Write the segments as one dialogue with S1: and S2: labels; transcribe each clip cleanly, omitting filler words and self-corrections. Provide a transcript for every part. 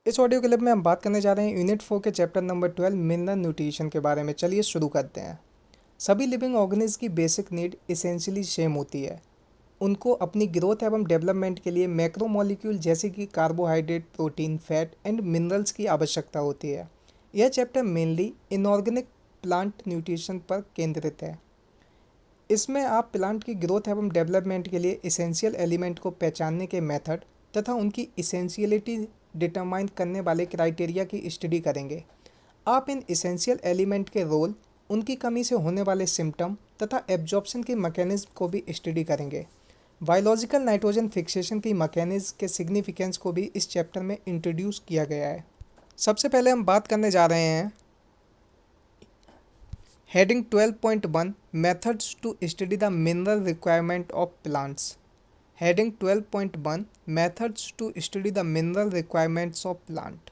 S1: इस audio clip में हम बात करने जा रहे हैं यूनिट 4 के चैप्टर नंबर 12 मिनरल न्यूट्रिशन के बारे में। चलिए शुरू करते हैं। सभी लिविंग ऑर्गेनिज्म की बेसिक नीड इसेंशियली सेम होती है। उनको अपनी ग्रोथ एवं डेवलपमेंट के लिए मैक्रो मॉलिक्यूल जैसे कि carbohydrate, protein, fat and minerals की आवश्यकता होती है। यह chapter mainly inorganic plant nutrition पर केंद्रित है। इसमें आप प्लांट की ग्रोथ एवं डेवलपमेंट के लिए इसेंशियल एलिमेंट को पहचानने के मेथड तथा उनकी इसेंशियलिटी डिटरमाइन करने वाले क्राइटेरिया की स्टडी करेंगे। आप इन इसेंशियल एलिमेंट के रोल, उनकी कमी से होने वाले सिम्टम तथा एब्जॉर्प्शन के मैकेनिज्म को भी स्टडी करेंगे। बायोलॉजिकल नाइट्रोजन फिक्सेशन की मैकेनिज्म के सिग्निफिकेंस को भी इस चैप्टर में इंट्रोड्यूस किया गया है। सबसे पहले हम बात करने जा रहे हैं heading 12.1 methods to study the mineral requirement of plants. Heading 12.1 methods to study the mineral requirements of plant.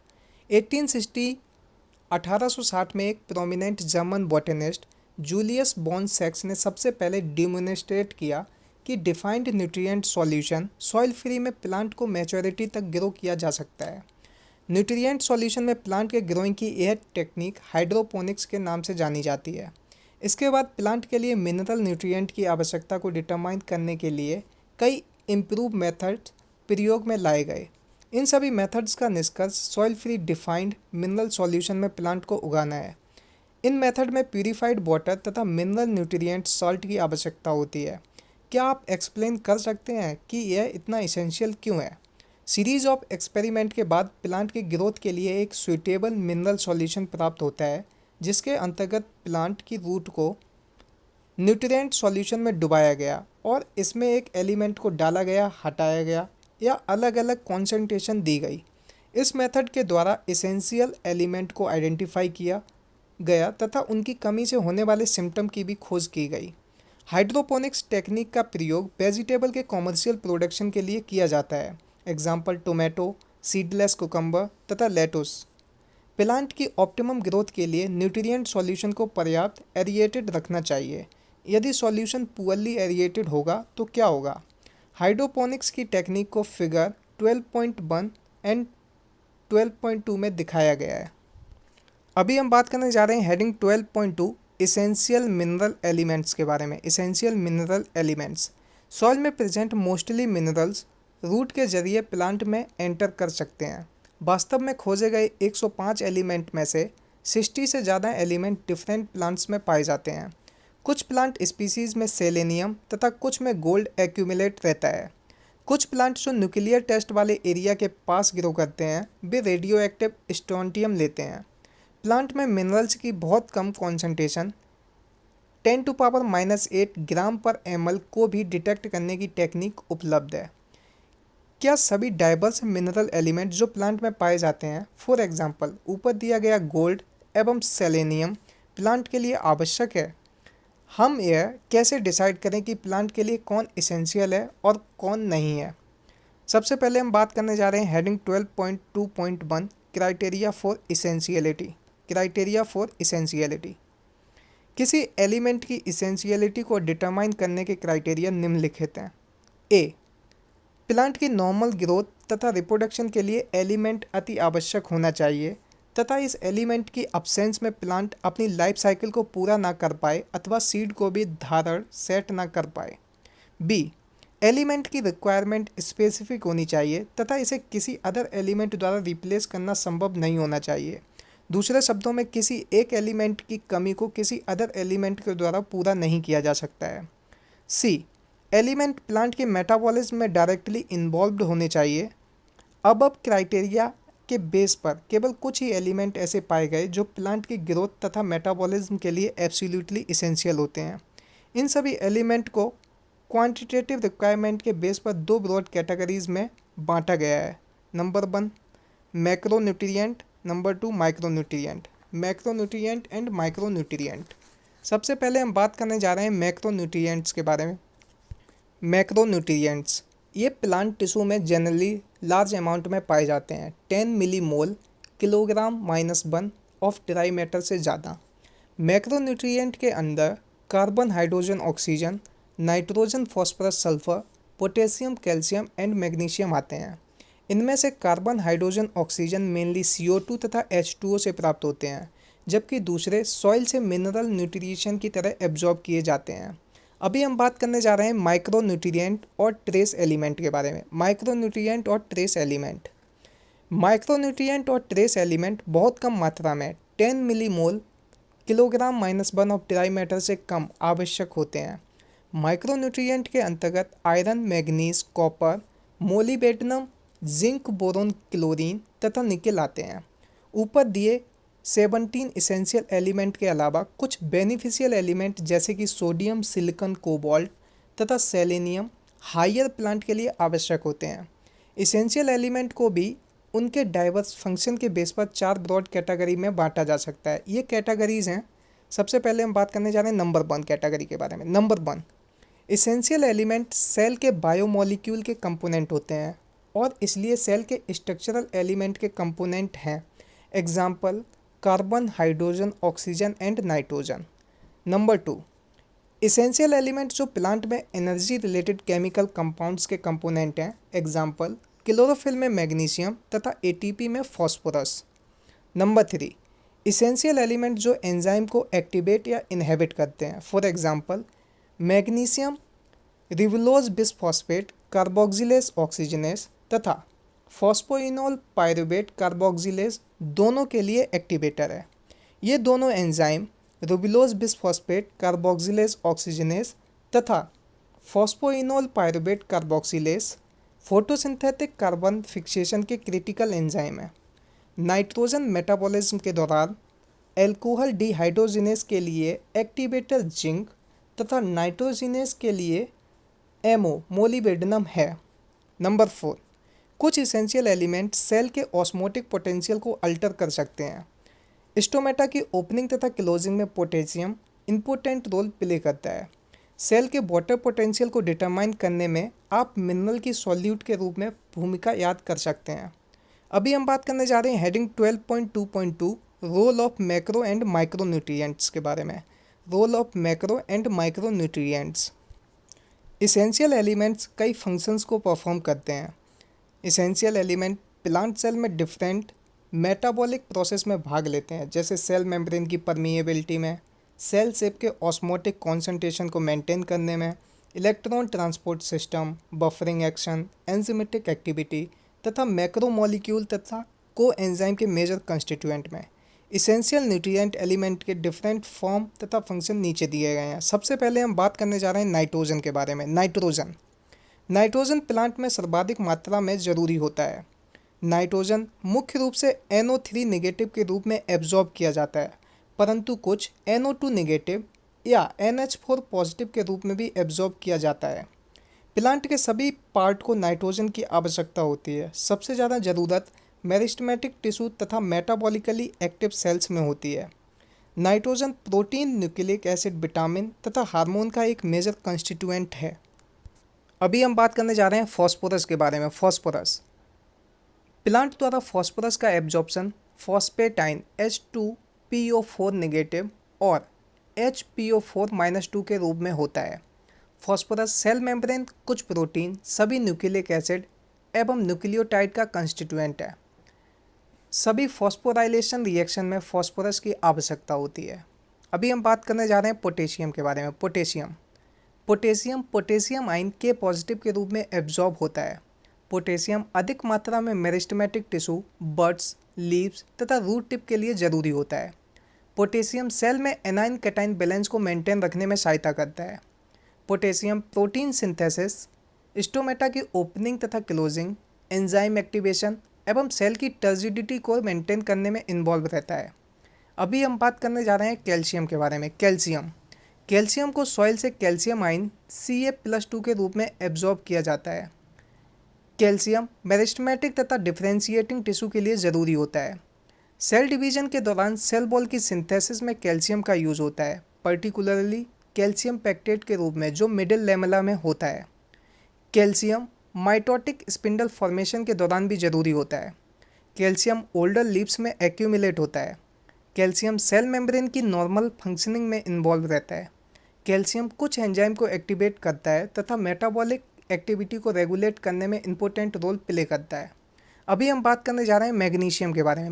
S1: 1860 में एक prominent German botanist Julius von सेक्स ने सबसे पहले डिमोन्स्ट्रेट किया कि defined nutrient solution soil free में प्लांट को मैच्योरिटी तक ग्रो किया जा सकता है। न्यूट्रिएंट सॉल्यूशन में प्लांट के ग्रोइंग की यह टेक्निक हाइड्रोपोनिक्स के नाम से जानी जाती है। इसके बाद प्लांट के लिए मिनरल न्यूट्रिएंट की आवश्यकता को डिटरमाइन करने के लिए कई इम्प्रूव मेथड्स प्रयोग में लाए गए। इन सभी मेथड्स का निष्कर्ष soil free defined mineral solution में प्लांट को उगाना है। इन मेथड में प्यूरिफाइड वाटर तथा मिनरल न्यूट्रिएंट सॉल्ट की आवश्यकता होती है। क्या आप एक्सप्लेन कर सकते हैं कि यह इतना इसेंशियल क्यों है? सीरीज ऑफ एक्सपेरिमेंट के बाद प्लांट की ग्रोथ के लिए एक सुइटेबल मिनरल सॉल्यूशन प्राप्त होता है, जिसके अंतर्गत प्लांट की रूट को न्यूट्रिएंट सॉल्यूशन में डुबाया गया और इसमें एक एलिमेंट को डाला गया, हटाया गया या अलग अलग कॉन्सेंट्रेशन दी गई। इस मेथड के द्वारा एसेंशियल एलिमेंट को आइडेंटिफाई किया गया तथा उनकी कमी से होने वाले सिम्टम की भी खोज की गई। हाइड्रोपोनिक्स टेक्निक का प्रयोग वेजिटेबल के कॉमर्शियल प्रोडक्शन के लिए किया जाता है। एग्जाम्पल टोमेटो, सीडलेस कुकम्बर तथा लेटुस। प्लांट की ऑप्टिमम ग्रोथ के लिए न्यूट्रिएंट सॉल्यूशन को पर्याप्त एरिएटेड रखना चाहिए। यदि सॉल्यूशन पुअरली एरिएटेड होगा तो क्या होगा? हाइड्रोपोनिक्स की टेक्निक को फिगर 12.1 एंड 12.2 में दिखाया गया है। अभी हम बात करने जा रहे हैं हेडिंग 12.2 इसेंशियल मिनरल एलिमेंट्स के बारे में। इसेंशियल मिनरल एलिमेंट्स सॉइल में प्रेजेंट मोस्टली मिनरल्स रूट के जरिए प्लांट में एंटर कर सकते हैं। वास्तव में खोजे गए 105 एलिमेंट में से 60 से ज़्यादा एलिमेंट डिफरेंट प्लांट्स में पाए जाते हैं। कुछ प्लांट स्पीसीज़ में सेलेनियम तथा कुछ में गोल्ड एक्यूमुलेट रहता है। कुछ प्लांट जो न्यूक्लियर टेस्ट वाले एरिया के पास ग्रो करते हैं वे रेडियो एक्टिव स्ट्रोंटियम लेते हैं। प्लांट में मिनरल्स की बहुत कम कॉन्सेंट्रेशन 10⁻⁻8 ग्राम पर ml को भी डिटेक्ट करने की टेक्निक उपलब्ध है। क्या सभी डाइवर्स मिनरल एलिमेंट जो प्लांट में पाए जाते हैं, फॉर एग्जांपल ऊपर दिया गया गोल्ड एवं सेलेनियम, प्लांट के लिए आवश्यक है? हम यह कैसे डिसाइड करें कि प्लांट के लिए कौन इसेंशियल है और कौन नहीं है? सबसे पहले हम बात करने जा रहे हैं heading 12.2.1 criteria for essentiality. Criteria for essentiality. किसी एलिमेंट की इसेंशियलिटी को डिटरमाइन करने के क्राइटेरिया निम्नलिखित हैं। ए, प्लांट की नॉर्मल ग्रोथ तथा रिप्रोडक्शन के लिए एलिमेंट अति आवश्यक होना चाहिए तथा इस एलिमेंट की अब्सेंस में प्लांट अपनी लाइफ साइकिल को पूरा ना कर पाए अथवा सीड को भी धारण सेट ना कर पाए। बी, एलिमेंट की रिक्वायरमेंट स्पेसिफिक होनी चाहिए तथा इसे किसी अदर एलिमेंट द्वारा रिप्लेस करना संभव नहीं होना चाहिए। दूसरे शब्दों में किसी एक एलिमेंट की कमी को किसी अदर एलिमेंट के द्वारा पूरा नहीं किया जा सकता है। सी, एलिमेंट प्लांट के मेटाबॉलिज्म में डायरेक्टली इन्वॉल्व्ड होने चाहिए। अब क्राइटेरिया के बेस पर केवल कुछ ही एलिमेंट ऐसे पाए गए जो प्लांट की ग्रोथ तथा मेटाबॉलिज्म के लिए एब्सोल्युटली इसेंशियल होते हैं। इन सभी एलिमेंट को क्वांटिटेटिव रिक्वायरमेंट के बेस पर दो ब्रॉड कैटेगरीज में बांटा गया है। Number 1 macronutrient, number 2 micronutrient. Macronutrient and micronutrient. सबसे पहले हम बात करने जा रहे हैं मैक्रोन्यूट्रिएंट्स के बारे में। मैक्रोन्यूट्रिएंट्स ये प्लांट टिश्यू में जनरली लार्ज अमाउंट में पाए जाते हैं। 10 millimole kg-1 of dry matter से ज़्यादा। मैक्रोन्यूट्रिएंट के अंदर carbon, hydrogen, oxygen, nitrogen, phosphorus, sulphur, potassium, calcium and magnesium आते हैं। इनमें से carbon, hydrogen, oxygen mainly CO2 तथा H2O से प्राप्त होते हैं, जबकि दूसरे सॉइल से मिनरल न्यूट्रिशन की तरह एब्जॉर्ब किए जाते हैं। अभी हम बात करने जा रहे हैं माइक्रो न्यूट्रिएंट और ट्रेस एलिमेंट के बारे में। माइक्रो न्यूट्रिएंट और ट्रेस एलिमेंट। माइक्रोन्यूट्रिएंट और ट्रेस एलिमेंट बहुत कम मात्रा में 10 मिलीमोल किलोग्राम-1 ऑफ ड्राई मैटर से कम आवश्यक होते हैं। माइक्रोन्यूट्रिएंट के अंतर्गत iron, manganese, copper, molybdenum, zinc, boron, chlorine तथा निकेल आते हैं। ऊपर दिए 17 इसेंशियल एलिमेंट के अलावा कुछ बेनिफिशियल एलिमेंट जैसे कि सोडियम, सिलिकॉन, कोबाल्ट तथा सेलेनियम हायर प्लांट के लिए आवश्यक होते हैं। इसेंशियल एलिमेंट को भी उनके डाइवर्स फंक्शन के बेस पर 4 ब्रॉड कैटेगरी में बांटा जा सकता है। ये कैटेगरीज हैं। सबसे पहले हम बात करने जा रहे हैं नंबर 1 कैटेगरी के बारे में। नंबर 1, इसेंशियल एलिमेंट सेल के बायोमोलिक्यूल के कंपोनेंट होते हैं और इसलिए सेल के स्ट्रक्चरल एलिमेंट के कंपोनेंट हैं। Example carbon, hydrogen, oxygen and nitrogen. Number 2, essential element जो प्लांट में एनर्जी रिलेटेड केमिकल कंपाउंड्स के कंपोनेंट हैं। एग्जाम्पल क्लोरोफिल में मैग्नीशियम तथा ATP में फॉस्फोरस। नंबर 3, इसेंशियल एलिमेंट जो एंजाइम को एक्टिवेट या इनहेबिट करते हैं। For example magnesium ribulose bisphosphate carboxylase oxygenase तथा फॉस्फोइनोल पायरुवेट कार्बोक्सिलेज दोनों के लिए एक्टिवेटर है। ये दोनों एंजाइम रिवुलोज बिसफॉस्फेट कार्बोक्सिलेज ऑक्सीजनेस तथा phosphoenol pyruvate carboxylase photosynthetic carbon fixation के क्रिटिकल एंजाइम है। नाइट्रोजन मेटाबॉलिज्म के दौरान एल्कोहल डिहाइड्रोजिनेस के लिए एक्टिवेटर जिंक तथा नाइट्रोजिनेस के लिए एमओ मोलिबेडनम है। नंबर 4, कुछ इसेंशियल एलिमेंट सेल के ऑस्मोटिक पोटेंशियल को अल्टर कर सकते हैं। स्टोमेटा की ओपनिंग तथा क्लोजिंग में पोटेशियम इम्पोर्टेंट रोल प्ले करता है। सेल के वाटर पोटेंशियल को डिटरमाइन करने में आप मिनरल की सॉल्यूट के रूप में भूमिका याद कर सकते हैं। अभी हम बात करने जा रहे हैं heading 12.2.2 role of macro and micro nutrients के बारे में। Role of macro and micro nutrients. Essential elements कई फंक्शंस को परफॉर्म करते हैं। इसेंशियल एलिमेंट प्लांट सेल में डिफरेंट मेटाबॉलिक प्रोसेस में भाग लेते हैं, जैसे सेल मेम्ब्रेन की परमिएबिलिटी में, सेल शेप के ऑस्मोटिक कॉन्सेंट्रेशन को मेंटेन करने में, electron transport system, buffering action, enzymatic activity तथा मैक्रोमोलिक्यूल तथा कोएंजाइम के मेजर कंस्टिट्यूएंट में। इसेंशियल न्यूट्रिएंट एलिमेंट के डिफरेंट फॉर्म तथा फंक्शन नीचे दिए गए हैं। सबसे पहले हम बात करने जा रहे हैं नाइट्रोजन के बारे में। नाइट्रोजन प्लांट में सर्वाधिक मात्रा में ज़रूरी होता है। नाइट्रोजन मुख्य रूप से NO3 नेगेटिव के रूप में एब्जॉर्ब किया जाता है, परंतु कुछ NO2 नेगेटिव या NH4 पॉजिटिव के रूप में भी एब्जॉर्ब किया जाता है। प्लांट के सभी पार्ट को नाइट्रोजन की आवश्यकता होती है। सबसे ज़्यादा ज़रूरत मेरिस्टेमेटिक टिश्यू तथा मेटाबॉलिकली एक्टिव सेल्स में होती है। Nitrogen protein, nucleic acid, vitamin तथा हार्मोन का एक मेजर कंस्टिट्यूएंट है। अभी हम बात करने जा रहे हैं फॉस्फोरस के बारे में। फॉस्फोरस प्लांट द्वारा फॉस्फोरस का एब्जॉर्प्शन फॉस्फेटाइन H2PO4 नेगेटिव और HPO4-2 के रूप में होता है। फॉस्फोरस सेल मेम्ब्रेन, कुछ प्रोटीन, सभी न्यूक्लिक एसिड एवं न्यूक्लियोटाइड का कंस्टिट्यूएंट है। सभी फॉस्फोराइलेशन रिएक्शन में फॉस्फोरस की आवश्यकता होती है। अभी हम बात करने जा रहे हैं पोटेशियम के बारे में। पोटेशियम आयन के पॉजिटिव के रूप में एब्जॉर्ब होता है। पोटेशियम अधिक मात्रा में मेरिस्टेमेटिक टिश्यू, बड्स, लीव्स तथा रूट टिप के लिए ज़रूरी होता है। पोटेशियम सेल में एनाइन कैटाइन बैलेंस को मेंटेन रखने में सहायता करता है। पोटेशियम प्रोटीन सिंथेसिस, स्टोमेटा की ओपनिंग तथा क्लोजिंग, एंजाइम एक्टिवेशन एवं सेल की टर्जिडिटी को मेंटेन करने में इन्वॉल्व रहता है। अभी हम बात करने जा रहे हैं कैल्शियम के बारे में। कैल्शियम को सॉइल से कैल्शियम आयन Ca+2 के रूप में एब्जॉर्ब किया जाता है। कैल्शियम मेरिस्टेमेटिक तथा डिफरेंशिएटिंग टिश्यू के लिए ज़रूरी होता है। सेल डिवीजन के दौरान सेल वॉल की सिंथेसिस में कैल्शियम का यूज़ होता है, पर्टिकुलरली कैल्शियम पैक्टेट के रूप में जो मिडिल लेमेला में होता है। कैल्शियम माइटोटिक स्पिंडल फॉर्मेशन के दौरान भी ज़रूरी होता है। कैल्शियम ओल्डर लीव्स में एक्यूमुलेट होता है। कैल्शियम सेल मेम्ब्रेन की नॉर्मल फंक्शनिंग में इन्वॉल्व रहता है। कैल्शियम कुछ एंजाइम को एक्टिवेट करता है तथा मेटाबॉलिक एक्टिविटी को रेगुलेट करने में इम्पोर्टेंट रोल प्ले करता है। अभी हम बात करने जा रहे हैं मैग्नीशियम के बारे में।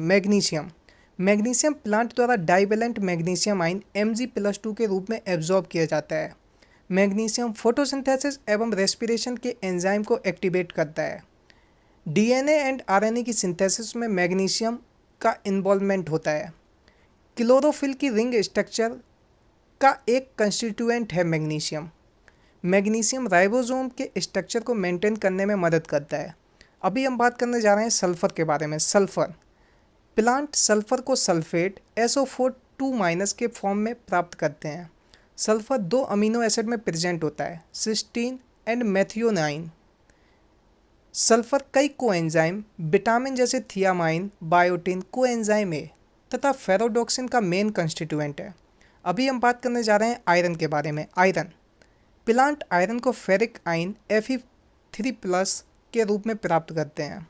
S1: मैग्नीशियम प्लांट द्वारा डाइवेलेंट मैग्नीशियम आयन Mg+2 के रूप में एब्जॉर्ब किया जाता है। मैग्नीशियम फोटोसिंथेसिस एवं रेस्पिरेशन के एंजाइम को एक्टिवेट करता है। DNA एंड RNA की सिंथेसिस में मैग्नीशियम का इन्वॉल्वमेंट होता है। क्लोरोफिल की रिंग स्ट्रक्चर का एक कंस्टिट्यूएंट है मैग्नीशियम। मैग्नीशियम राइबोसोम के स्ट्रक्चर को मेंटेन करने में मदद करता है। अभी हम बात करने जा रहे हैं सल्फर के बारे में। सल्फर प्लांट सल्फर को सल्फेट SO4 2- के फॉर्म में प्राप्त करते हैं। सल्फर 2 अमीनो एसिड में प्रेजेंट होता है, सिस्टीन एंड मेथियोनाइन। सल्फर कई कोएंजाइम विटामिन जैसे थियामाइन, बायोटिन, कोएंजाइम ए तथा फेरोडॉक्सिन का मेन कंस्टिट्यूएंट है। अभी हम बात करने जा रहे हैं आयरन के बारे में। आयरन प्लांट आयरन को फेरिक आयन Fe3+ के रूप में प्राप्त करते हैं।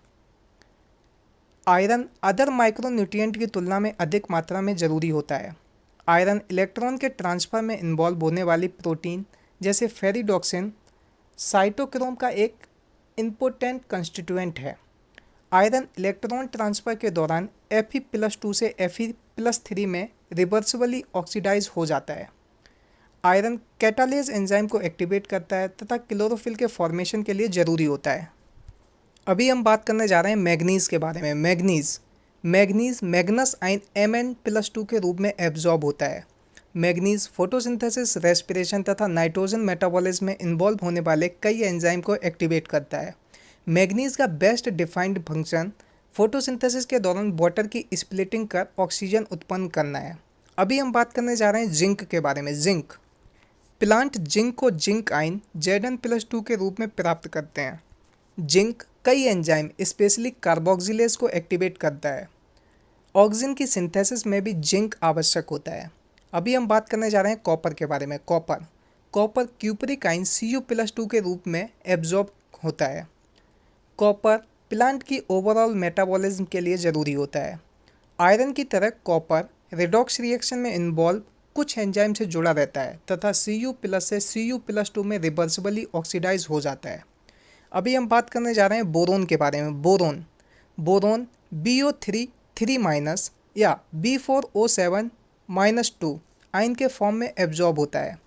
S1: आयरन अदर माइक्रोन्यूट्रिएंट की तुलना में अधिक मात्रा में ज़रूरी होता है। आयरन इलेक्ट्रॉन के ट्रांसफर में इन्वॉल्व होने वाली प्रोटीन जैसे फेरिडॉक्सिन साइटोक्रोम का एक इम्पोर्टेंट कंस्टिट्यूएंट है। आयरन इलेक्ट्रॉन ट्रांसफर के दौरान Fe+2 से Fe+3 में रिवर्सिबली ऑक्सीडाइज हो जाता है। आयरन कैटालेज एंजाइम को एक्टिवेट करता है तथा क्लोरोफिल के फॉर्मेशन के लिए ज़रूरी होता है। अभी हम बात करने जा रहे हैं मैग्नीज के बारे में। मैग्नीज मैग्नस आयन Mn+2 के रूप में एब्जॉर्ब होता है। मैग्नीज फोटोसिंथेसिस, रेस्पिरेशन तथा नाइट्रोजन मेटाबॉलिज्म में इन्वॉल्व होने वाले कई एंजाइम को एक्टिवेट करता है। मैग्नीज का बेस्ट डिफाइंड फंक्शन फोटोसिंथेसिस के दौरान वाटर की स्प्लिटिंग कर ऑक्सीजन उत्पन्न करना है। अभी हम बात करने जा रहे हैं जिंक के बारे में। जिंक प्लांट जिंक को जिंक आयन Zn+2 के रूप में प्राप्त करते हैं। जिंक कई एंजाइम स्पेशली कार्बोक्सिलेज को एक्टिवेट करता है। ऑक्सीजन की सिंथेसिस में भी जिंक आवश्यक होता है। अभी हम बात करने जा रहे हैं कॉपर के बारे में। कॉपर क्यूपरिक आयन Cu+2 के रूप में एब्जॉर्ब होता है। कॉपर प्लांट की ओवरऑल मेटाबॉलिज्म के लिए ज़रूरी होता है। आयरन की तरह कॉपर रेडॉक्स रिएक्शन में इन्वॉल्व कुछ एंजाइम से जुड़ा रहता है तथा Cu+ से Cu+2 में रिवर्सिबली ऑक्सीडाइज हो जाता है। अभी हम बात करने जा रहे हैं बोरोन के बारे में। बोरोन BO3 या B4O7-2 आयन के फॉर्म में एब्जॉर्ब होता है।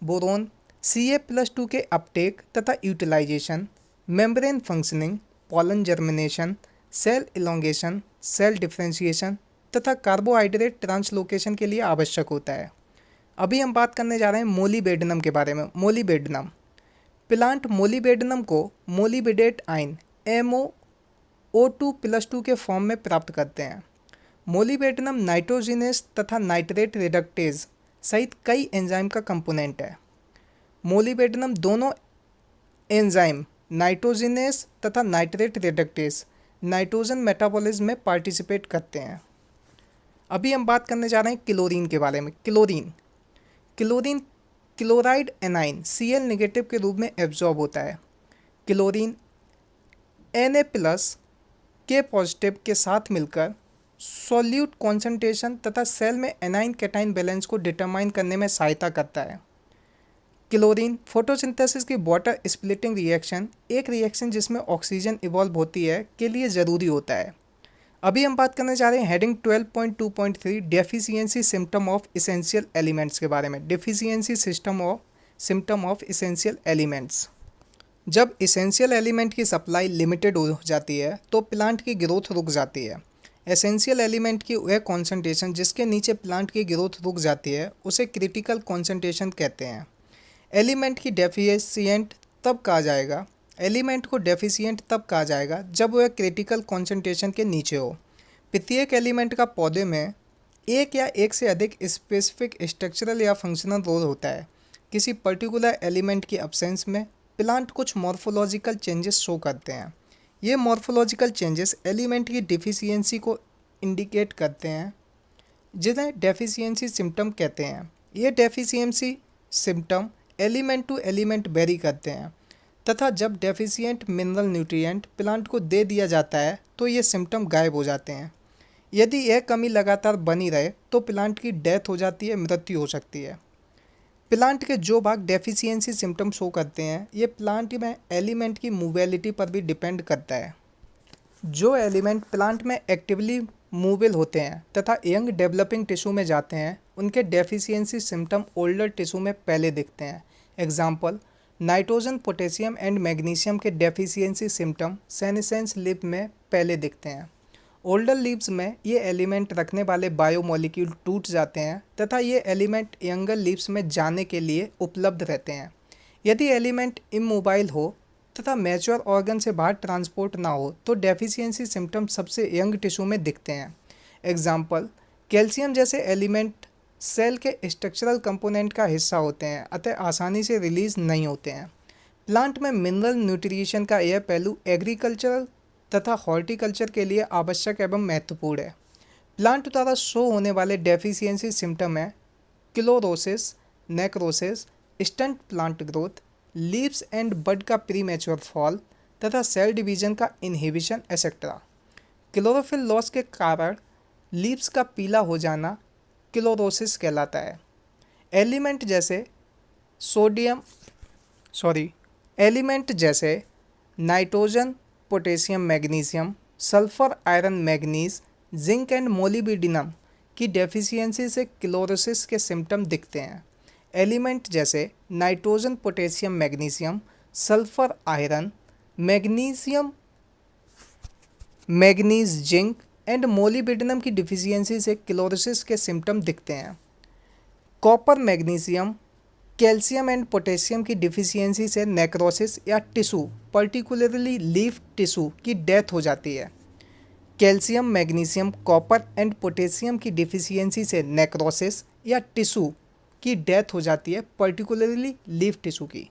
S1: बोरोन Ca+2 के अपटेक तथा utilization, membrane functioning, pollen germination, cell elongation, cell differentiation तथा कार्बोहाइड्रेट ट्रांसलोकेशन के लिए आवश्यक होता है। अभी हम बात करने जा रहे हैं मोलिबेडनम के बारे में। प्लांट मोलिबेडनम को मोलिबिडेट आयन MoO2+2 के फॉर्म में प्राप्त करते हैं। मोलिबेडनम नाइट्रोजिनेस तथा नाइट्रेट रिडक्टेज सहित कई एंजाइम का कंपोनेंट है। मोलिबेडनम दोनों एंजाइम नाइट्रोजिनेस तथा नाइट्रेट रिडक्टेज नाइट्रोजन मेटाबॉलिज्म में पार्टिसिपेट करते हैं। अभी हम बात करने जा रहे हैं क्लोरीन के बारे में। क्लोरीन क्लोराइड एनाइन Cl- के रूप में एब्जॉर्ब होता है। क्लोरीन Na+ K+ के साथ मिलकर सॉल्यूट कॉन्सेंट्रेशन तथा सेल में एनाइन कैटाइन बैलेंस को डिटरमाइन करने में सहायता करता है। क्लोरीन फोटोसिंथेसिस की वाटर स्प्लिटिंग रिएक्शन, एक रिएक्शन जिसमें ऑक्सीजन इवॉल्व होती है, के लिए ज़रूरी होता है। अभी हम बात करने जा रहे हैं heading 12.2.3 deficiency symptom of essential elements के बारे में। Deficiency symptom of essential elements. जब इसेंशियल एलिमेंट की सप्लाई लिमिटेड हो जाती है तो प्लांट की ग्रोथ रुक जाती है। एसेंशियल एलिमेंट की वह कॉन्सेंट्रेशन जिसके नीचे प्लांट की ग्रोथ रुक जाती है उसे क्रिटिकल कॉन्सेंट्रेशन कहते हैं। एलिमेंट को डेफिशिएंट तब कहा जाएगा जब वह क्रिटिकल कॉन्सेंट्रेशन के नीचे हो। प्रत्येक एलिमेंट का पौधे में एक या एक से अधिक स्पेसिफिक स्ट्रक्चरल या फंक्शनल रोल होता है। किसी पर्टिकुलर एलिमेंट की अब्सेंस में प्लांट कुछ मॉर्फोलॉजिकल चेंजेस शो करते हैं। ये मॉर्फोलॉजिकल चेंजेस एलिमेंट की डिफिशियंसी को इंडिकेट करते हैं, जिन्हें डेफिशिएंसी सिम्टम कहते हैं। ये deficiency symptom element to element vary करते हैं तथा जब डेफिशिएंट मिनरल न्यूट्रिएंट प्लांट को दे दिया जाता है तो ये सिम्टम गायब हो जाते हैं। यदि यह कमी लगातार बनी रहे तो प्लांट की डेथ हो जाती है, मृत्यु हो सकती है। प्लांट के जो भाग डेफिशिएंसी सिम्टम शो करते हैं ये प्लांट में एलिमेंट की मूवेलिटी पर भी डिपेंड करता है। जो एलिमेंट प्लांट में एक्टिवली मूवेबल होते हैं तथा यंग डेवलपिंग टिश्यू में जाते हैं, उनके डेफिशिएंसी सिम्टम ओल्डर टिश्यू में पहले दिखते हैं। Example, nitrogen, potassium and magnesium के डेफिशिएंसी सिम्टम सेनेसेंस लीफ में पहले दिखते हैं। ओल्डर लीव्स में ये एलिमेंट रखने वाले बायोमोलिक्यूल टूट जाते हैं तथा ये एलिमेंट यंगर लीव्स में जाने के लिए उपलब्ध रहते हैं। यदि एलिमेंट इमोबाइल हो तथा मैच्योर ऑर्गन से बाहर ट्रांसपोर्ट ना हो तो डेफिशिएंसी सिम्टम सबसे यंग टिश्यू में दिखते हैं। एग्जाम्पल, कैल्शियम जैसे एलिमेंट सेल के स्ट्रक्चरल कंपोनेंट का हिस्सा होते हैं, अतः आसानी से रिलीज नहीं होते हैं। प्लांट में मिनरल न्यूट्रिशन का यह पहलू एग्रीकल्चरल तथा हॉर्टिकल्चर के लिए आवश्यक एवं महत्वपूर्ण है। प्लांट द्वारा शो होने वाले डेफिशिएंसी सिम्टम है chlorosis, necrosis, stunt plant growth, leaves and bud का प्री मैच्योर फॉल तथा सेल डिवीजन का इनहिबिशन एक्सेट्रा। क्लोरोफिल लॉस के कारण लीव्स का पीला हो जाना क्लोरोसिस कहलाता है। एलिमेंट जैसे nitrogen, potassium, magnesium, sulphur, iron, manganese, zinc and molybdenum की डेफिशिएंसी से क्लोरोसिस के सिम्टम दिखते हैं। एलिमेंट जैसे nitrogen, potassium, magnesium, sulphur, iron, magnesium, manganese, zinc and molybdenum की डिफिशियंसी से क्लोरोसिस के सिम्टम दिखते हैं। Copper, magnesium, calcium and potassium की डिफिशियंसी से नेक्रोसिस या टिश्यू पर्टिकुलरली लीफ टिश्यू की डेथ हो जाती है। Calcium, magnesium, copper and potassium की डिफिशियंसी से नेक्रोसिस या टिश्यू की डेथ हो जाती है, पर्टिकुलरली लीफ टिश्यू की।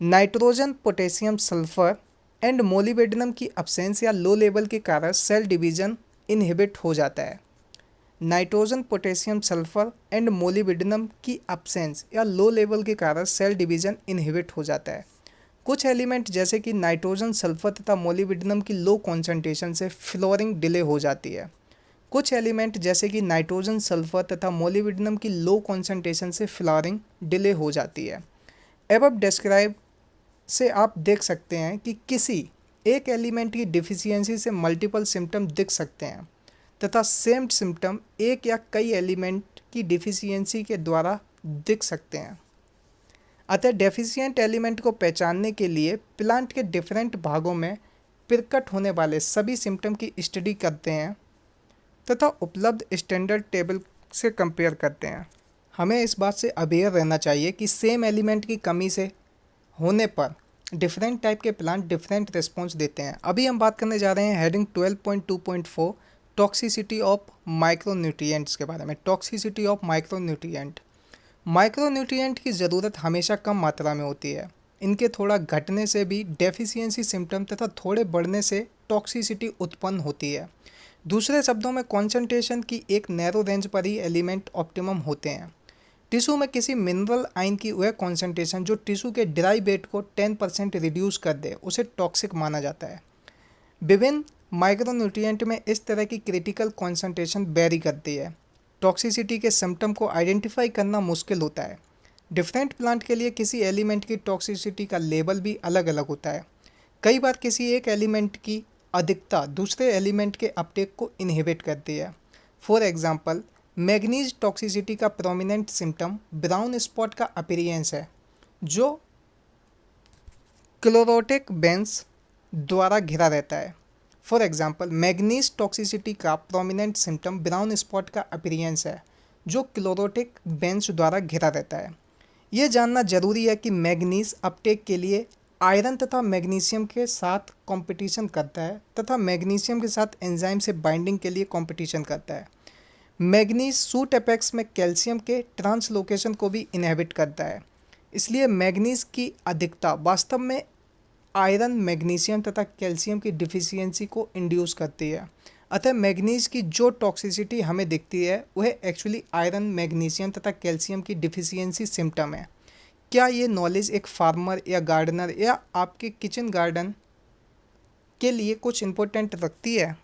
S1: Nitrogen, potassium, sulphur and molybdenum की अब्सेंस या लो लेवल के कारण सेल डिवीजन इनहिबिट हो जाता है। Nitrogen, potassium, sulphur and molybdenum की अब्सेंस या लो लेवल के कारण सेल डिवीजन इनहिबिट हो जाता है। कुछ एलिमेंट जैसे कि नाइट्रोजन, सल्फर तथा मोलिब्डेनम की लो कॉन्सेंट्रेशन से फ्लोरिंग डिले हो जाती है। कुछ एलिमेंट जैसे कि नाइट्रोजन, सल्फर तथा मोलिब्डेनम की लो कॉन्सेंट्रेशन से फ्लोरिंग डिले हो जाती है। एबव डिस्क्राइब से आप देख सकते हैं कि किसी एक एलिमेंट की डिफिशियंसी से मल्टीपल सिम्टम दिख सकते हैं तथा सेम सिम्टम एक या कई एलिमेंट की डिफिशियंसी के द्वारा दिख सकते हैं। अतः डेफिशिएंट एलिमेंट को पहचानने के लिए प्लांट के डिफरेंट भागों में प्रकट होने वाले सभी सिम्टम की स्टडी करते हैं तथा उपलब्ध स्टैंडर्ड टेबल से कंपेयर करते हैं। हमें इस बात से अवेयर रहना चाहिए कि सेम एलिमेंट की कमी से होने पर डिफरेंट टाइप के प्लांट डिफरेंट रिस्पॉन्स देते हैं। अभी हम बात करने जा रहे हैं हेडिंग 12.2.4 टॉक्सिसिटी ऑफ माइक्रोन्यूट्रिएंट्स के बारे में। Toxicity of micronutrient. माइक्रोन्यूट्रिएंट की ज़रूरत हमेशा कम मात्रा में होती है। इनके थोड़ा घटने से भी डेफिशिएंसी सिम्टम तथा थोड़े बढ़ने से टॉक्सिसिटी उत्पन्न होती है। दूसरे शब्दों में कॉन्सेंट्रेशन की एक नैरो रेंज पर ही एलिमेंट ऑप्टिमम होते हैं। टिश्यू में किसी मिनरल आयन की वह कॉन्सेंट्रेशन जो टिश्यू के ड्राई वेट को 10% रिड्यूस कर दे उसे टॉक्सिक माना जाता है। विभिन्न माइक्रोन्यूट्रिएंट में इस तरह की क्रिटिकल कॉन्सेंट्रेशन वेरी करती है। टॉक्सिसिटी के सिम्टम को आइडेंटिफाई करना मुश्किल होता है। डिफरेंट प्लांट के लिए किसी एलिमेंट की टॉक्सिसिटी का लेवल भी अलग अलग होता है। कई बार किसी एक एलिमेंट की अधिकता दूसरे एलिमेंट के अपटेक को इनहिबिट करती है। फॉर एग्जांपल, मैग्नीज टॉक्सिसिटी का प्रोमिनेंट सिम्टम ब्राउन स्पॉट का अपीयरेंस है जो क्लोरोटिक बेंस द्वारा घिरा रहता है। फॉर एग्जांपल, मैग्नीज टॉक्सिसिटी का प्रोमिनेंट सिम्टम ब्राउन स्पॉट का अपीयरेंस है जो क्लोरोटिक बेंस द्वारा घिरा रहता है। ये जानना जरूरी है कि मैग्नीज अपटेक के लिए आयरन तथा मैग्नीशियम के साथ कंपटीशन करता है तथा मैग्नीशियम के साथ एंजाइम से बाइंडिंग के लिए कंपटीशन करता है। मैग्नीज सूट एपेक्स में कैल्शियम के ट्रांसलोकेशन को भी इनहिबिट करता है। इसलिए मैग्नीज की अधिकता वास्तव में आयरन, मैग्नीशियम तथा कैल्शियम की डिफिशियंसी को इंड्यूस करती है। अतः मैग्नीज की जो टॉक्सिसिटी हमें दिखती है वह एक्चुअली आयरन, मैग्नीशियम तथा कैल्शियम की डिफिशियंसी सिम्टम है। क्या ये नॉलेज एक फार्मर या गार्डनर या आपके किचन गार्डन के लिए कुछ इम्पोर्टेंट रखती है?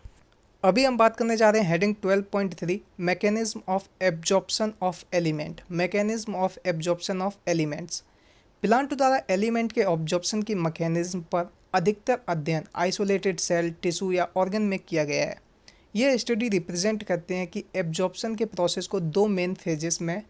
S1: अभी हम बात करने जा रहे हैं heading 12.3 mechanism of absorption of element. Mechanism of absorption of elements. Plant द्वारा एलिमेंट के ऑब्जॉर्प्शन की मैकेनिज्म पर अधिकतर अध्ययन आइसोलेटेड सेल, टिश्यू या ऑर्गन में किया गया है। ये स्टडी रिप्रेजेंट करते हैं कि एब्जॉर्प्शन के प्रोसेस को दो मेन फेजेस में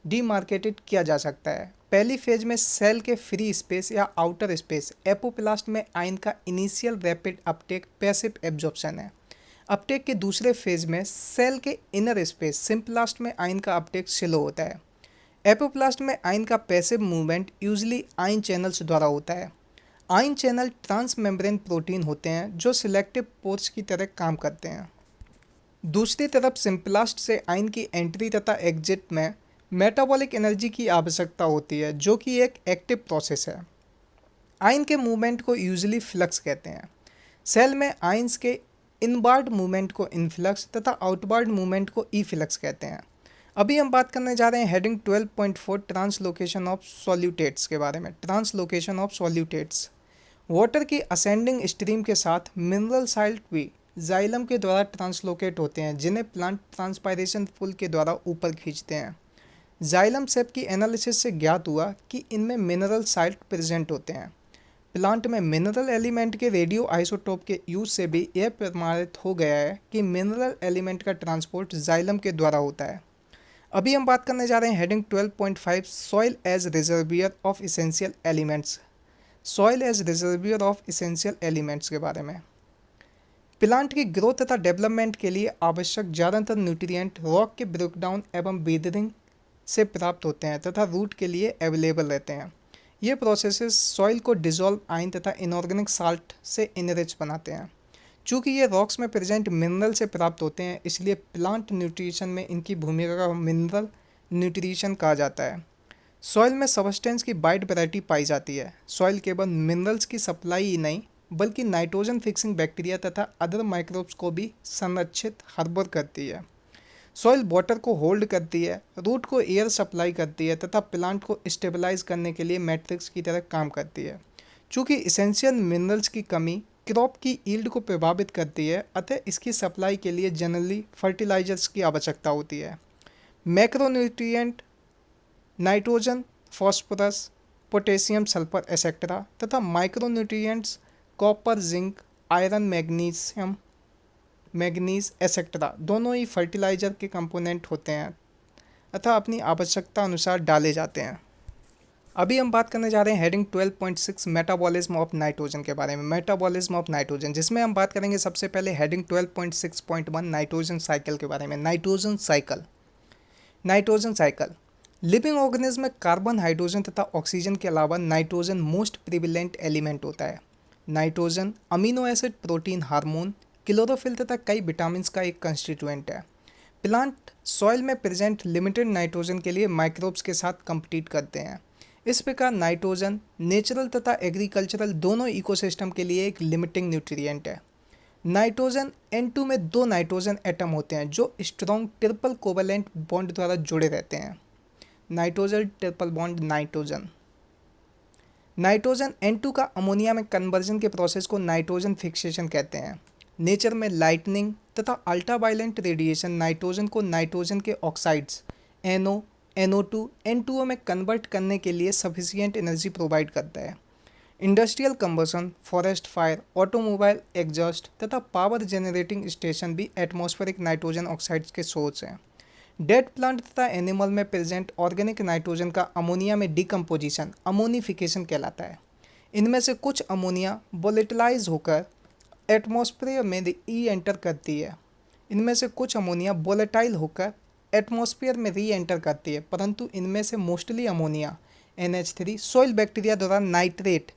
S1: डीमार्केटेड किया जा सकता है। पहली फेज में सेल के फ्री स्पेस या आउटर स्पेस एपोप्लास्ट में आयन का initial rapid Uptake passive absorption है। अपटेक के दूसरे फेज में सेल के इनर स्पेस सिम्प्लास्ट में आयन का अपटेक स्लो होता है। एपोप्लास्ट में आयन का passive movement usually ion channels द्वारा होता है। आयन चैनल ट्रांसमेम्ब्रेन प्रोटीन होते हैं जो सिलेक्टिव पोर्स की तरह काम करते हैं। दूसरी तरफ सिम्प्लास्ट से आयन की एंट्री तथा एग्जिट में मेटाबॉलिक एनर्जी की आवश्यकता होती है, जो कि एक एक्टिव प्रोसेस है। आयन के मूवमेंट को यूजुअली फ्लक्स कहते हैं। सेल में आयन्स के इनबार्ड मूवमेंट को इनफ्लक्स तथा आउटबार्ड मूवमेंट को ई फ्लक्स कहते हैं। अभी हम बात करने जा रहे हैं हेडिंग 12.4 ट्रांसलोकेशन ऑफ सॉल्यूटेट्स के बारे में। ट्रांसलोकेशन ऑफ सॉल्यूटेट्स वाटर की असेंडिंग स्ट्रीम के साथ मिनरल साल्ट भी जाइलम के द्वारा ट्रांसलोकेट होते हैं, जिन्हें प्लांट ट्रांसपायरेशन पुल के द्वारा ऊपर खींचते हैं। जाइलम सेप की एनालिसिस से ज्ञात हुआ कि इनमें मिनरल साल्ट प्रेजेंट होते हैं। प्लांट में मिनरल एलिमेंट के रेडियो आइसोटोप के यूज से भी यह प्रमाणित हो गया है कि मिनरल एलिमेंट का ट्रांसपोर्ट जाइलम के द्वारा होता है। अभी हम बात करने जा रहे हैं heading 12.5 soil as reservoir of essential elements. Soil as reservoir of essential elements के बारे में। प्लांट की ग्रोथ तथा डेवलपमेंट के लिए आवश्यक ज़्यादातर न्यूट्रिएंट रॉक के ब्रेकडाउन एवं बीदरिंग से प्राप्त होते हैं तथा रूट के लिए अवेलेबल रहते हैं। ये प्रोसेसेस सॉइल को डिसॉल्व आयन तथा इनऑर्गेनिक साल्ट से इनरिच बनाते हैं। चूँकि ये रॉक्स में प्रेजेंट मिनरल से प्राप्त होते हैं, इसलिए प्लांट न्यूट्रिशन में इनकी भूमिका का मिनरल न्यूट्रिशन कहा जाता है। सॉइल में सबस्टेंस की वाइड वैरायटी पाई जाती है। सॉइल केवल मिनरल्स की सप्लाई ही नहीं बल्कि नाइट्रोजन फिक्सिंग बैक्टीरिया तथा अदर माइक्रोब्स को भी संरक्षित हार्बर करती है। सॉइल वाटर को होल्ड करती है, रूट को एयर सप्लाई करती है तथा प्लांट को स्टेबलाइज करने के लिए मैट्रिक्स की तरह काम करती है। चूँकि इसेंशियल मिनरल्स की कमी क्रॉप की यील्ड को प्रभावित करती है, अतः इसकी सप्लाई के लिए जनरली फर्टिलाइजर्स की आवश्यकता होती है। Macronutrient nitrogen, phosphorus, potassium, sulphur etcetera तथा micronutrients copper, zinc, iron, manganese etcetera दोनों ही फर्टिलाइजर के कंपोनेंट होते हैं अतः अपनी आवश्यकता अनुसार डाले जाते हैं। अभी हम बात करने जा रहे हैं हेडिंग 12.6 मेटाबॉलिज्म ऑफ नाइट्रोजन के बारे में। मेटाबॉलिज्म ऑफ नाइट्रोजन, जिसमें हम बात करेंगे सबसे पहले हेडिंग 12.6.1 नाइट्रोजन साइकिल के बारे में। नाइट्रोजन साइकिल लिविंग ऑर्गेनिज्म में कार्बन, हाइड्रोजन तथा ऑक्सीजन के अलावा नाइट्रोजन मोस्ट प्रिविलेंट एलिमेंट होता है। Nitrogen amino acid, protein, hormone, chlorophyll तथा कई विटामिन का एक कंस्टिट्यूएंट है। प्लांट सॉइल में प्रेजेंट लिमिटेड नाइट्रोजन के लिए माइक्रोब्स के साथ कम्पीट करते हैं। इस प्रकार नाइट्रोजन नेचुरल तथा एग्रीकल्चरल दोनों इकोसिस्टम के लिए एक लिमिटिंग न्यूट्रिएंट है। नाइट्रोजन N2 में दो नाइट्रोजन एटम होते हैं जो स्ट्रॉन्ग ट्रिपल कोवैलेंट बॉन्ड द्वारा जुड़े रहते हैं। Nitrogen triple bond nitrogen N2 का अमोनिया में कन्वर्जन के प्रोसेस को नाइट्रोजन फिक्सेशन कहते हैं। नेचर में लाइटनिंग तथा अल्ट्रावायलेंट रेडिएशन नाइट्रोजन को नाइट्रोजन के ऑक्साइड्स NO, NO2, N2O में कन्वर्ट करने के लिए सफिशिएंट एनर्जी प्रोवाइड करता है। Industrial combustion, forest fire, automobile exhaust तथा पावर जनरेटिंग स्टेशन भी एटमॉस्फेरिक नाइट्रोजन ऑक्साइड्स के सोर्स हैं। डेड प्लांट तथा एनिमल में प्रेजेंट ऑर्गेनिक नाइट्रोजन का अमोनिया में डिकम्पोजिशन अमोनिफिकेशन कहलाता है। इनमें से कुछ अमोनिया वोलेटिलाइज होकर एटमॉस्फेयर में री एंटर करती है। इनमें से कुछ अमोनिया वोलेटाइल होकर एटमॉस्फेयर में री एंटर करती है, परंतु इनमें से mostly ammonia NH3 soil bacteria द्वारा नाइट्रेट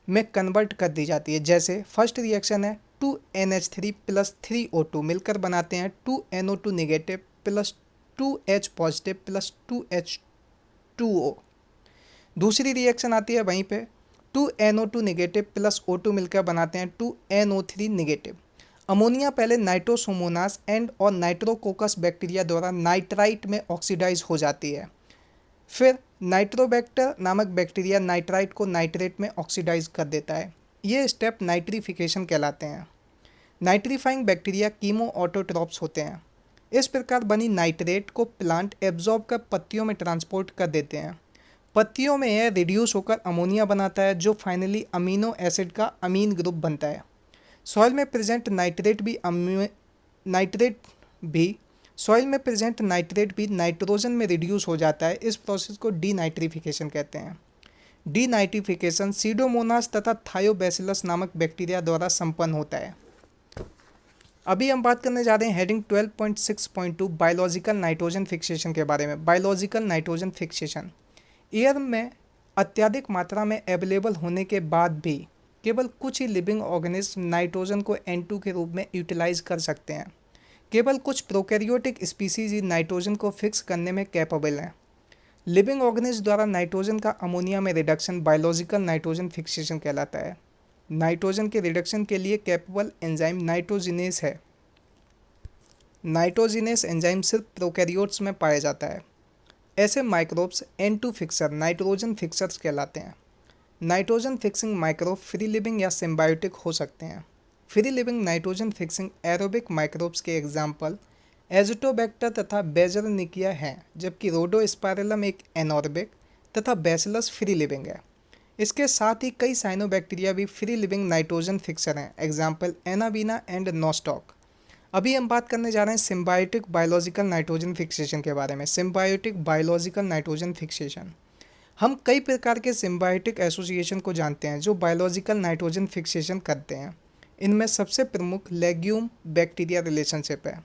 S1: में कन्वर्ट कर दी जाती है। जैसे फर्स्ट रिएक्शन है 2NH3 प्लस 3O2 मिलकर बनाते हैं 2NO2 negative plus 2H positive plus 2H2O। दूसरी रिएक्शन आती है वहीं पे 2NO2 नेगेटिव प्लस O2 मिलकर बनाते हैं 2NO3 नेगेटिव। अमोनिया पहले नाइट्रोसोमोनास एंड और नाइट्रोकोकस बैक्टीरिया द्वारा नाइट्राइट में ऑक्सीडाइज हो जाती है। फिर नाइट्रोबैक्टर नामक बैक्टीरिया नाइट्राइट को नाइट्रेट में ऑक्सीडाइज कर देता है। ये स्टेप नाइट्रीफिकेशन कहलाते हैं। नाइट्रीफाइंग बैक्टीरिया कीमो ऑटोट्रॉप्स होते हैं। इस प्रकार बनी नाइट्रेट को प्लांट एब्जॉर्ब कर पत्तियों में ट्रांसपोर्ट कर देते हैं। पत्तियों में यह रिड्यूस होकर अमोनिया बनाता है जो फाइनली अमीनो एसिड का अमीन ग्रुप बनता है। सॉइल में प्रेजेंट नाइट्रेट भी नाइट्रोजन में रिड्यूस हो जाता है। इस प्रोसेस को डीनाइट्रिफिकेशन कहते हैं। डीनाइट्रिफिकेशन सीडोमोनास तथा थायोबैसिलस नामक बैक्टीरिया द्वारा संपन्न होता है। अभी हम बात करने जा रहे हैं हेडिंग 12.6.2 बायोलॉजिकल नाइट्रोजन फिक्सेशन के बारे में। बायोलॉजिकल नाइट्रोजन फिक्सेशन एयर में अत्यधिक मात्रा में अवेलेबल होने के बाद भी केवल कुछ ही लिविंग ऑर्गेनिज्म नाइट्रोजन को N2 के रूप में यूटिलाइज कर सकते हैं। केवल कुछ प्रोकैरियोटिक स्पीसीज ही नाइट्रोजन को फिक्स करने में कैपेबल हैं। लिविंग ऑर्गेनिज्म द्वारा नाइट्रोजन का अमोनिया में रिडक्शन बायोलॉजिकल नाइट्रोजन फिक्सेशन कहलाता है। नाइट्रोजन के रिडक्शन के लिए कैपेबल एंजाइम नाइट्रोजिनेस है। नाइट्रोजिनेस एंजाइम सिर्फ प्रोकैरियोट्स में पाया जाता है। ऐसे microbes N2 fixer nitrogen fixers कहलाते हैं। Nitrogen fixing microbe free living या सिम्बायोटिक हो सकते हैं। Free living nitrogen fixing aerobic microbes के एग्जाम्पल एजिटोबैक्टर तथा बेजरनिकिया हैं, जबकि रोडोस्पाइरलम एक एनॉर्बिक तथा बैसिलस फ्री लिविंग है। इसके साथ ही कई साइनोबैक्टीरिया भी फ्री लिविंग नाइट्रोजन फिक्सर हैं, एग्जाम्पल एनाबीना एंड नोस्टॉक। अभी हम बात करने जा रहे हैं सिम्बायोटिक बायोलॉजिकल नाइट्रोजन फिक्सेशन के बारे में। सिम्बायोटिक बायोलॉजिकल नाइट्रोजन फिक्सेशन, हम कई प्रकार के सिम्बायोटिक एसोसिएशन को जानते हैं जो बायोलॉजिकल नाइट्रोजन फिक्सेशन करते हैं। इनमें सबसे प्रमुख लेग्यूम बैक्टीरिया रिलेशनशिप है।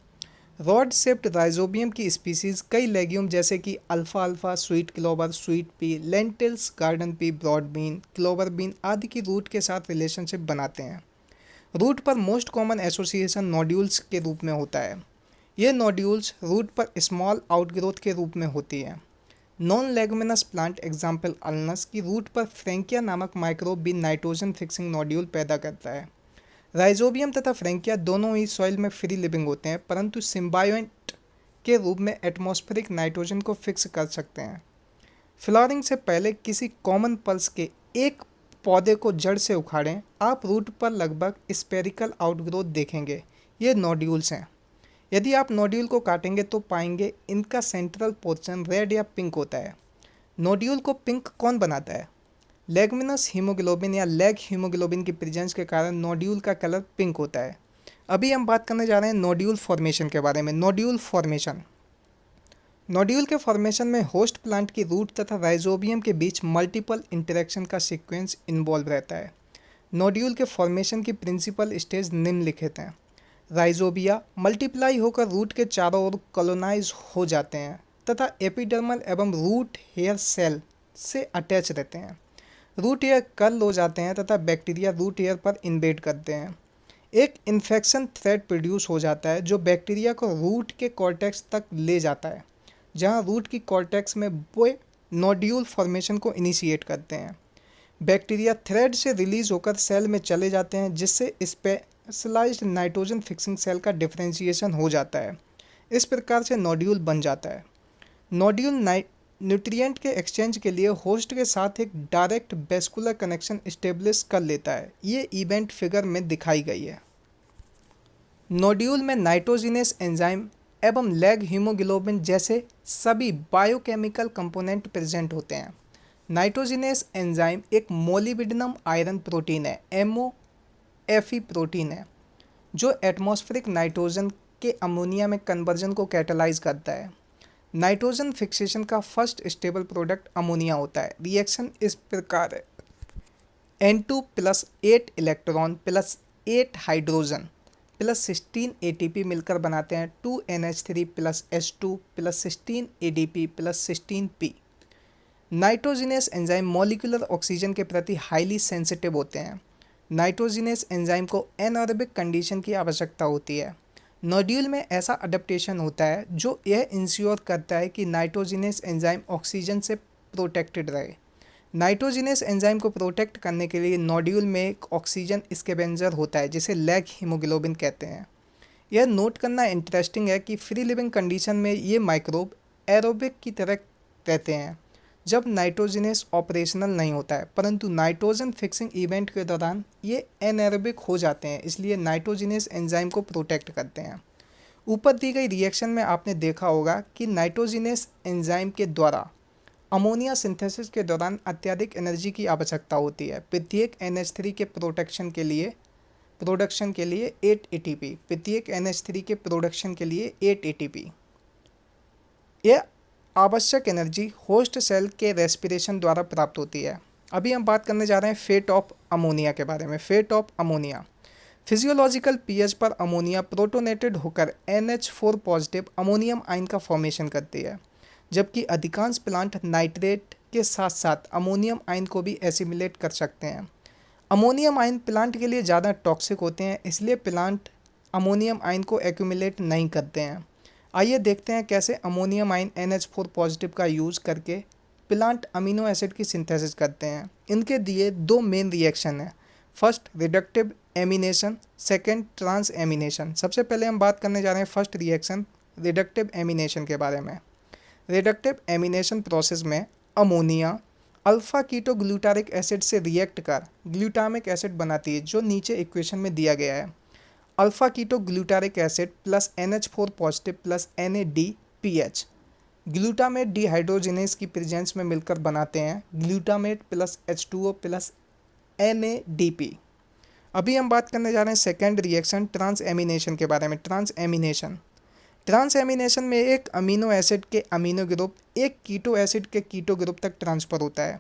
S1: रॉड शेप्ड राइजोबियम की स्पीसीज कई लेग्यूम जैसे कि अल्फा अल्फा, sweet clover, sweet pea, lentils, garden pea, broad bean, clover bean आदि की रूट के साथ रिलेशनशिप बनाते हैं। रूट पर मोस्ट कॉमन एसोसिएशन नोड्यूल्स के रूप में होता है। ये नोड्यूल्स रूट पर स्मॉल आउटग्रोथ के रूप में होती है। नॉन लेगुमिनस प्लांट एग्जाम्पल अल्नस की रूट पर फ्रेंकिया नामक माइक्रोब भी नाइट्रोजन फिक्सिंग नोड्यूल पैदा करता है। राइजोबियम तथा फ्रेंकिया दोनों ही सॉइल में फ्री लिविंग होते हैं, परंतु सिम्बायोट के रूप में एटमॉस्फेरिक नाइट्रोजन को फिक्स कर सकते हैं। फ्लावरिंग से पहले किसी कॉमन पल्स के एक पौधे को जड़ से उखाड़ें, आप रूट पर लगभग स्पेरिकल आउटग्रोथ देखेंगे। ये नोड्यूल्स हैं। यदि आप नोड्यूल को काटेंगे तो पाएंगे इनका सेंट्रल पोर्शन रेड या पिंक होता है। नोड्यूल को पिंक कौन बनाता है? लेगमिनस हीमोग्लोबिन या लेग हीमोग्लोबिन की प्रेजेंस के कारण नोड्यूल का कलर पिंक होता है। अभी हम बात करने जा रहे हैं नोड्यूल फॉर्मेशन के बारे में। नोड्यूल फॉर्मेशन, नोड्यूल के फॉर्मेशन में होस्ट प्लांट की रूट तथा राइजोबियम के बीच मल्टीपल इंटरेक्शन का सीक्वेंस इन्वॉल्व रहता है। नोड्यूल के फॉर्मेशन की प्रिंसिपल स्टेज निम्नलिखित हैं। राइजोबिया मल्टीप्लाई होकर रूट के चारों ओर कॉलोनाइज हो जाते हैं तथा एपिडर्मल एवं रूट हेयर सेल से अटैच रहते हैं। रूट हेयर कर्ल हो जाते हैं तथा बैक्टीरिया रूट हेयर पर इन्वेड करते हैं। एक इन्फेक्शन थ्रेड प्रोड्यूस हो जाता है जो बैक्टीरिया को रूट के कॉर्टेक्स तक ले जाता है, जहां रूट की कॉर्टेक्स में वे नोड्यूल फॉर्मेशन को इनिशिएट करते हैं। बैक्टीरिया थ्रेड से रिलीज होकर सेल में चले जाते हैं, जिससे स्पेशलाइज्ड नाइट्रोजन फिक्सिंग सेल का डिफरेंशिएशन हो जाता है। इस प्रकार से नोड्यूल बन जाता है। नोड्यूल न्यूट्रिएंट के एक्सचेंज के लिए होस्ट के साथ एक डायरेक्ट वेस्कुलर कनेक्शन इस्टेब्लिश कर लेता है। ये इवेंट फिगर में दिखाई गई है। नोड्यूल में नाइट्रोजिनेस एंजाइम एवं लेग हीमोग्लोबिन जैसे सभी बायोकेमिकल कंपोनेंट प्रेजेंट होते हैं। नाइट्रोजिनेस एंजाइम एक मोलिबिडिनम आयरन प्रोटीन है, MOFE प्रोटीन है, जो एटमॉस्फेरिक नाइट्रोजन के अमोनिया में कन्वर्जन को कैटालाइज करता है। नाइट्रोजन फिक्सेशन का फर्स्ट स्टेबल प्रोडक्ट अमोनिया होता है। रिएक्शन इस प्रकार है, N2 + 8 इलेक्ट्रॉन + 8 हाइड्रोजन + 16 ATP मिलकर बनाते हैं 2NH3 + H2 + 16 ADP + 16 P। Nitrogenous enzyme molecular oxygen के प्रति हाईली सेंसिटिव होते हैं। नाइट्रोजिनेस एंजाइम को एनएरोबिक कंडीशन की आवश्यकता होती है। नोड्यूल में ऐसा अडेप्टेशन होता है जो यह इंश्योर करता है कि नाइट्रोजिनेस एंजाइम ऑक्सीजन से प्रोटेक्टेड रहे। नाइट्रोजिनेस एंजाइम को प्रोटेक्ट करने के लिए नोड्यूल में एक ऑक्सीजन स्कैवेंजर होता है जिसे लेग हीमोग्लोबिन कहते हैं। यह नोट करना इंटरेस्टिंग है कि फ्री लिविंग कंडीशन में ये माइक्रोब एरोबिक की तरह रहते हैं जब नाइट्रोजिनेस ऑपरेशनल नहीं होता है, परंतु नाइट्रोजन फिक्सिंग इवेंट के दौरान ये एनएरोबिक हो जाते हैं, इसलिए नाइट्रोजिनेस एंजाइम को प्रोटेक्ट करते हैं। ऊपर दी गई रिएक्शन में आपने देखा होगा कि नाइट्रोजिनेस एंजाइम के द्वारा अमोनिया सिंथेसिस के दौरान अत्यधिक एनर्जी की आवश्यकता होती है। प्रत्येक NH3 के प्रोडक्शन के लिए 8 ATP, प्रत्येक NH3 के प्रोडक्शन के लिए 8 ATP। यह आवश्यक एनर्जी होस्ट सेल के रेस्पिरेशन द्वारा प्राप्त होती है। अभी हम बात करने जा रहे हैं फेट ऑफ अमोनिया के बारे में। Fate of ammonia, physiological pH पर अमोनिया प्रोटोनेटेड होकर NH4 पॉजिटिव अमोनियम आयन का फॉर्मेशन करती है, जबकि अधिकांश प्लांट नाइट्रेट के साथ साथ अमोनियम आयन को भी एसिमिलेट कर सकते हैं। अमोनियम आयन प्लांट के लिए ज़्यादा टॉक्सिक होते हैं, इसलिए प्लांट अमोनियम आयन को एक्यूमुलेट नहीं करते हैं। आइए देखते हैं कैसे अमोनियम आयन NH4 पॉजिटिव का यूज़ करके प्लांट अमीनो एसिड की सिंथेसिस करते हैं। इनके दिए दो मेन रिएक्शन हैं, first reductive amination, second transamination. सबसे पहले हम बात करने जा रहे हैं फर्स्ट रिएक्शन रिडक्टिव एमिनेशन के बारे में। रिडक्टिव एमिनेशन प्रोसेस में अमोनिया अल्फा कीटोग्लूटारिक एसिड से रिएक्ट कर ग्लूटामिक एसिड बनाती है, जो नीचे इक्वेशन में दिया गया है। Alpha ketoglutaric acid plus NH4 positive plus NADPH glutamate dehydrogenase की प्रेजेंस में मिलकर बनाते हैं glutamate plus H2O plus NADP। अभी हम बात करने जा रहे हैं सेकेंड रिएक्शन ट्रांस एमिनेशन के बारे में। ट्रांस एमिनेशन में एक अमीनो एसिड के अमीनो ग्रुप एक कीटो एसिड के कीटो ग्रुप तक ट्रांसफ़र होता है।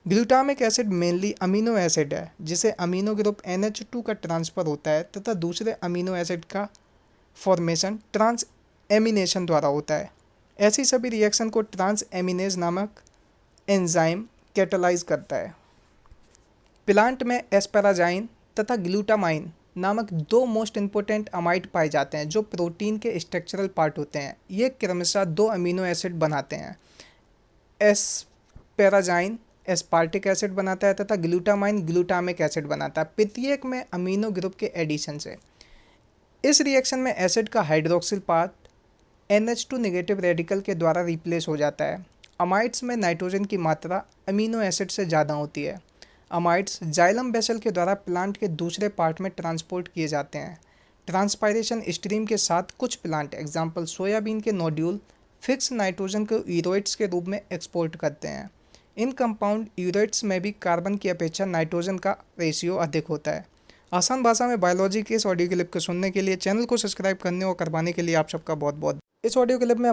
S1: Glutamic acid mainly amino acid है, जिसे अमीनो ग्रुप NH2 का ट्रांसफ़र होता है तथा दूसरे अमीनो एसिड का फॉर्मेशन ट्रांस एमिनेशन द्वारा होता है। ऐसी सभी रिएक्शन को ट्रांस एमिनेज नामक एंजाइम कैटालाइज करता है। प्लांट में एस्पेराजाइन तथा ग्लूटामाइन नामक दो मोस्ट इम्पोर्टेंट अमाइड पाए जाते हैं, जो प्रोटीन के स्ट्रक्चरल पार्ट होते हैं। ये क्रमशः दो अमीनो एसिड बनाते हैं। एस्पेराजाइन एस्पार्टिक एसिड बनाता है तथा ग्लूटामाइन ग्लूटामिक एसिड बनाता है, प्रत्येक में अमीनो ग्रुप के एडिशन से। इस रिएक्शन में एसिड का hydroxyl part NH2 negative radical के द्वारा रिप्लेस हो जाता है। अमाइड्स में नाइट्रोजन की मात्रा अमीनो एसिड से ज़्यादा होती है। अमाइड्स जाइलम वेसल के द्वारा प्लांट के दूसरे पार्ट में ट्रांसपोर्ट किए जाते हैं। ट्रांसपायरेशन स्ट्रीम के साथ कुछ प्लांट एग्जाम्पल सोयाबीन के नोड्यूल फिक्स नाइट्रोजन को यूरोइड्स के रूप में एक्सपोर्ट करते हैं। इन कंपाउंड यूरोइड्स में भी कार्बन की अपेक्षा नाइट्रोजन का रेशियो अधिक होता है। आसान भाषा में बायोलॉजी के इस ऑडियो क्लिप को सुनने के लिए चैनल को सब्सक्राइब करने और करवाने के लिए आप सबका बहुत बहुत। इस ऑडियो क्लिप में